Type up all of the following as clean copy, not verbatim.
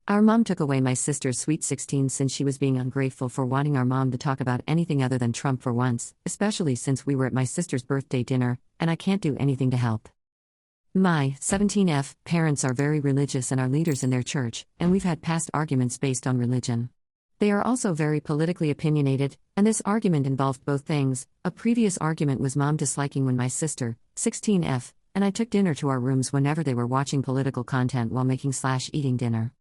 Our mom took away my sister's sweet 16 since she was being ungrateful for wanting our mom to talk about anything other than Trump for once, especially since we were at my sister's birthday dinner, and I can't do anything to help. My 17F parents are very religious and are leaders in their church, and we've had past arguments based on religion. They are also very politically opinionated, and this argument involved both things. A previous argument was mom disliking when my sister, 16F, and I took dinner to our rooms whenever they were watching political content while making/eating dinner.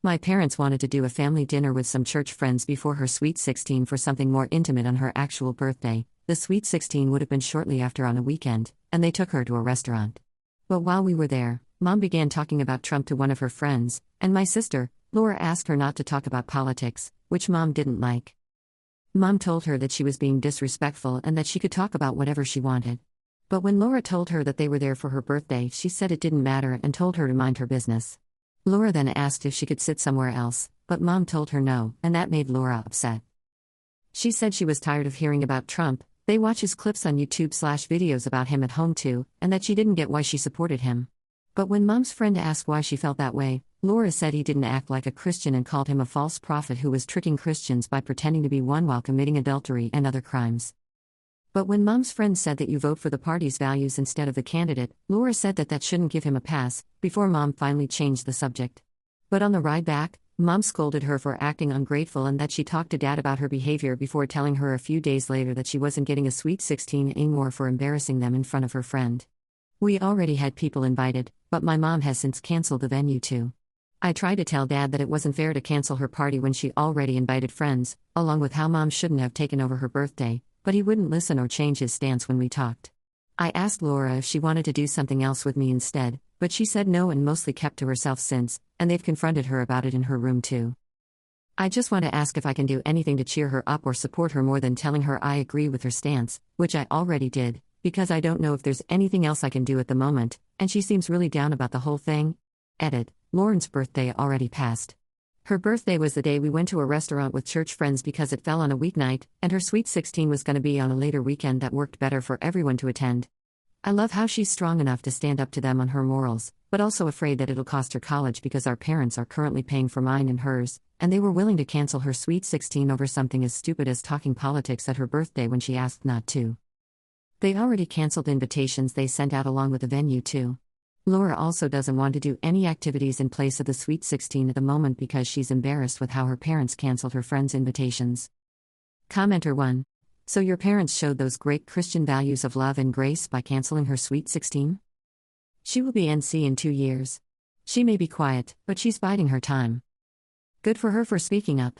My parents wanted to do a family dinner with some church friends before her sweet 16 for something more intimate on her actual birthday. The sweet 16 would have been shortly after on a weekend, and they took her to a restaurant. But while we were there, mom began talking about Trump to one of her friends, and my sister, Laura, asked her not to talk about politics, which mom didn't like. Mom told her that she was being disrespectful and that she could talk about whatever she wanted. But when Laura told her that they were there for her birthday, she said it didn't matter and told her to mind her business. Laura then asked if she could sit somewhere else, but mom told her no, and that made Laura upset. She said she was tired of hearing about Trump. They watch his clips on YouTube/videos about him at home too, and that she didn't get why she supported him. But when mom's friend asked why she felt that way, Laura said he didn't act like a Christian and called him a false prophet who was tricking Christians by pretending to be one while committing adultery and other crimes. But when mom's friend said that you vote for the party's values instead of the candidate, Laura said that shouldn't give him a pass, before mom finally changed the subject. But on the ride back, mom scolded her for acting ungrateful and that she talked to dad about her behavior before telling her a few days later that she wasn't getting a sweet 16 anymore for embarrassing them in front of her friend. We already had people invited, but my mom has since canceled the venue too. I tried to tell dad that it wasn't fair to cancel her party when she already invited friends, along with how mom shouldn't have taken over her birthday, but he wouldn't listen or change his stance when we talked. I asked Laura if she wanted to do something else with me instead, but she said no and mostly kept to herself since, and they've confronted her about it in her room too. I just want to ask if I can do anything to cheer her up or support her more than telling her I agree with her stance, which I already did, because I don't know if there's anything else I can do at the moment, and she seems really down about the whole thing. Edit. Lauren's birthday already passed. Her birthday was the day we went to a restaurant with church friends because it fell on a weeknight, and her sweet 16 was going to be on a later weekend that worked better for everyone to attend. I love how she's strong enough to stand up to them on her morals, but also afraid that it'll cost her college because our parents are currently paying for mine and hers, and they were willing to cancel her sweet 16 over something as stupid as talking politics at her birthday when she asked not to. They already canceled invitations they sent out along with the venue too. Laura also doesn't want to do any activities in place of the sweet 16 at the moment because she's embarrassed with how her parents canceled her friends' invitations. Commenter 1. So your parents showed those great Christian values of love and grace by canceling her sweet 16? She will be NC in 2 years. She may be quiet, but she's biding her time. Good for her for speaking up.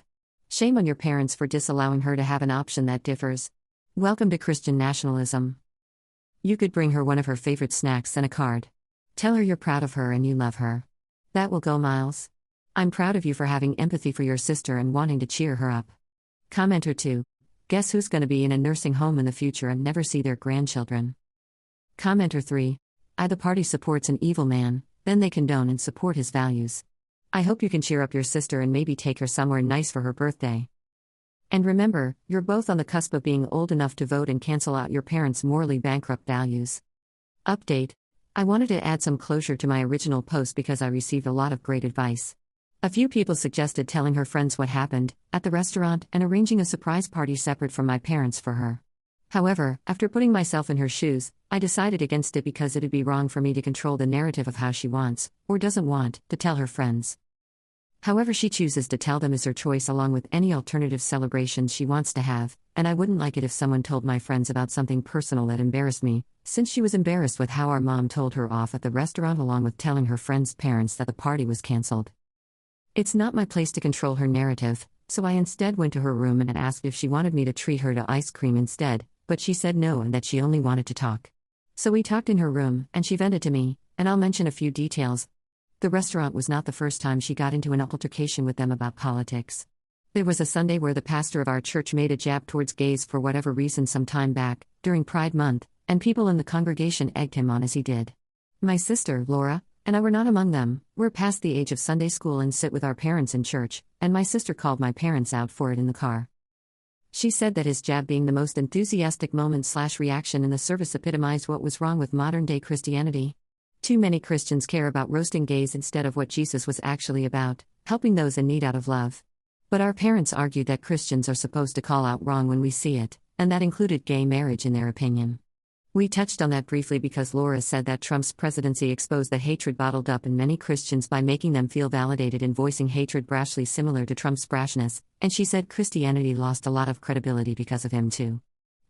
Shame on your parents for disallowing her to have an option that differs. Welcome to Christian nationalism. You could bring her one of her favorite snacks and a card. Tell her you're proud of her and you love her. That will go miles. I'm proud of you for having empathy for your sister and wanting to cheer her up. Commenter 2. Guess who's going to be in a nursing home in the future and never see their grandchildren? Commenter 3. The party supports an evil man, then they condone and support his values. I hope you can cheer up your sister and maybe take her somewhere nice for her birthday. And remember, you're both on the cusp of being old enough to vote and cancel out your parents' morally bankrupt values. Update. I wanted to add some closure to my original post because I received a lot of great advice. A few people suggested telling her friends what happened at the restaurant and arranging a surprise party separate from my parents for her. However, after putting myself in her shoes, I decided against it because it'd be wrong for me to control the narrative of how she wants, or doesn't want, to tell her friends. However she chooses to tell them is her choice along with any alternative celebrations she wants to have, and I wouldn't like it if someone told my friends about something personal that embarrassed me, since she was embarrassed with how our mom told her off at the restaurant along with telling her friends' parents that the party was cancelled. It's not my place to control her narrative, so I instead went to her room and asked if she wanted me to treat her to ice cream instead, but she said no and that she only wanted to talk. So we talked in her room, and she vented to me, and I'll mention a few details. The restaurant was not the first time she got into an altercation with them about politics. There was a Sunday where the pastor of our church made a jab towards gays for whatever reason some time back, during Pride Month, and people in the congregation egged him on as he did. My sister, Laura, and I were not among them. We're past the age of Sunday school and sit with our parents in church, and my sister called my parents out for it in the car. She said that his jab being the most enthusiastic moment/reaction in the service epitomized what was wrong with modern-day Christianity. Too many Christians care about roasting gays instead of what Jesus was actually about, helping those in need out of love. But our parents argued that Christians are supposed to call out wrong when we see it, and that included gay marriage in their opinion. We touched on that briefly because Laura said that Trump's presidency exposed the hatred bottled up in many Christians by making them feel validated in voicing hatred brashly similar to Trump's brashness, and she said Christianity lost a lot of credibility because of him too.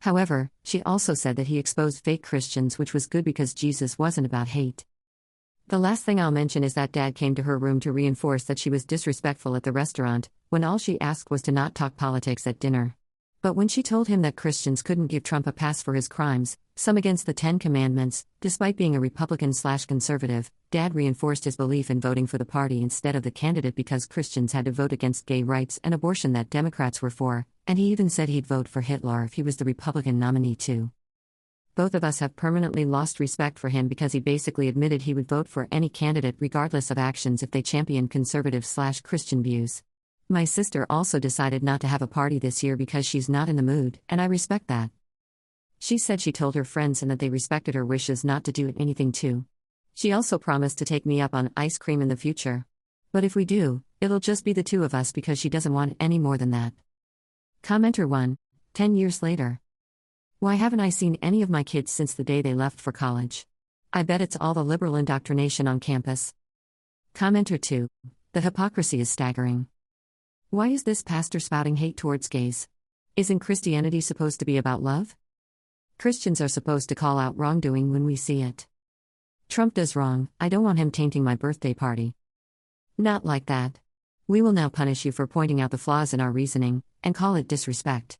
However, she also said that he exposed fake Christians, which was good because Jesus wasn't about hate. The last thing I'll mention is that Dad came to her room to reinforce that she was disrespectful at the restaurant, when all she asked was to not talk politics at dinner. But when she told him that Christians couldn't give Trump a pass for his crimes, some against the Ten Commandments, despite being a Republican/conservative, Dad reinforced his belief in voting for the party instead of the candidate because Christians had to vote against gay rights and abortion that Democrats were for, and he even said he'd vote for Hitler if he was the Republican nominee too. Both of us have permanently lost respect for him because he basically admitted he would vote for any candidate regardless of actions if they championed conservative/Christian views. My sister also decided not to have a party this year because she's not in the mood, and I respect that. She said she told her friends and that they respected her wishes not to do anything too. She also promised to take me up on ice cream in the future. But if we do, it'll just be the two of us because she doesn't want any more than that. Commenter 1. 10 years later. Why haven't I seen any of my kids since the day they left for college? I bet it's all the liberal indoctrination on campus. Commenter 2. The hypocrisy is staggering. Why is this pastor spouting hate towards gays? Isn't Christianity supposed to be about love? Christians are supposed to call out wrongdoing when we see it. Trump does wrong, I don't want him tainting my birthday party. Not like that. We will now punish you for pointing out the flaws in our reasoning, and call it disrespect.